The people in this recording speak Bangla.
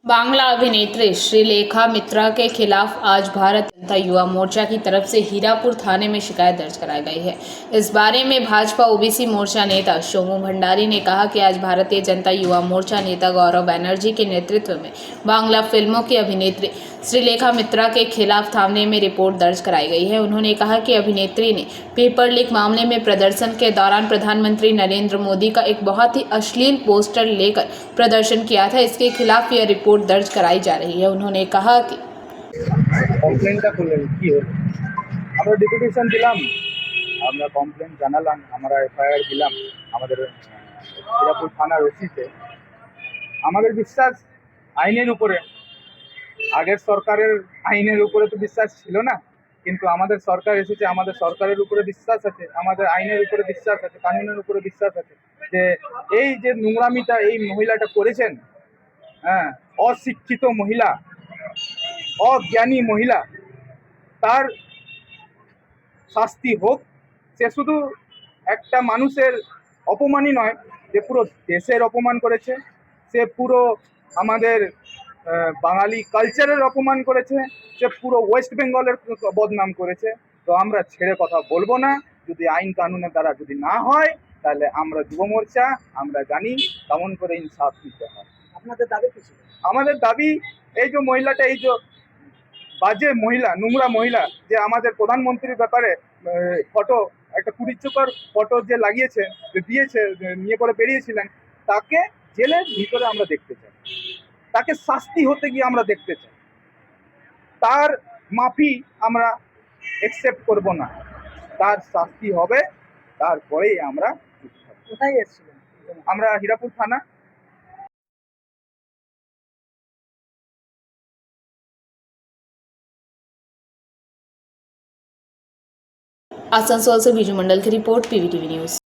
बांग्ला अभिनेत्री श्रीलेखा मित्रा के खिलाफ आज भारत जनता युवा मोर्चा की तरफ से हीरापुर थाने में शिकायत दर्ज कराई गई है। इस बारे में भाजपा ओबीसी मोर्चा नेता सोमू भंडारी ने कहा कि आज भारतीय जनता युवा मोर्चा नेता गौरव बनर्जी के नेतृत्व में बांग्ला फिल्मों की अभिनेत्री श्रीलेखा मित्रा के खिलाफ थाने में रिपोर्ट दर्ज कराई गई है। उन्होंने कहा कि अभिनेत्री ने पेपर लीक मामले में प्रदर्शन के दौरान प्रधानमंत्री नरेंद्र मोदी का एक बहुत ही अश्लील पोस्टर लेकर प्रदर्शन किया था। इसके खिलाफ यह रिपोर्ट दर्ज कराई जा रही है। उन्होंने कहा कि কমপ্লেনটা করলেন কি হলো? আমরা ডেপুটেশন দিলাম, আমরা কমপ্লেন জানালাম, আমরা এফআইআর দিলাম আমাদের হীরাপুর থানার ওসিতে। আমাদের বিশ্বাস আইনের উপরে, আগের সরকারের আইনের উপরে তো বিশ্বাস ছিল না, কিন্তু আমাদের সরকার এসেছে, আমাদের সরকারের উপরে বিশ্বাস আছে, আমাদের আইনের উপরে বিশ্বাস আছে, কানুনের উপরে বিশ্বাস আছে যে এই যে নোংরামিটা এই মহিলাটা করেছেন, হ্যাঁ, অশিক্ষিত মহিলা, অজ্ঞানী মহিলা, তার শাস্তি হোক। সে শুধু একটা মানুষের অপমানই নয়, যে পুরো দেশের অপমান করেছে, সে পুরো আমাদের বাঙালি কালচারের অপমান করেছে, সে পুরো ওয়েস্ট বেঙ্গলের বদনাম করেছে। তো আমরা ছেড়ে কথা বলবো না। যদি আইন কানুনের দ্বারা যদি না হয়, তাহলে আমরা যুব মোর্চা আমরা জানি কেমন করে ইনসাফ দিতে হয়। আপনাদের দাবি কি ছিল? আমাদের দাবি, এই যে মহিলাটা, এই যে বাজে মহিলা, নোংরা মহিলা, যে আমাদের প্রধানমন্ত্রীর ব্যাপারে ফটো, একটা কুড়িচ্ছকর ফটো যে লাগিয়েছে, যে দিয়েছে, নিয়ে পরে বেরিয়েছিলেন, তাকে জেলের ভিতরে আমরা দেখতে চাই, তাকে শাস্তি হতে গিয়ে আমরা দেখতে চাই। তার মাফি আমরা অ্যাকসেপ্ট করব না, তার শাস্তি হবে, তারপরেই আমরা কোথায় এসেছিলেন? আমরা হীরাপুর থানা। आसनसोल से बीजू मंडल की रिपोर्ट, पीवीटीवी न्यूज़।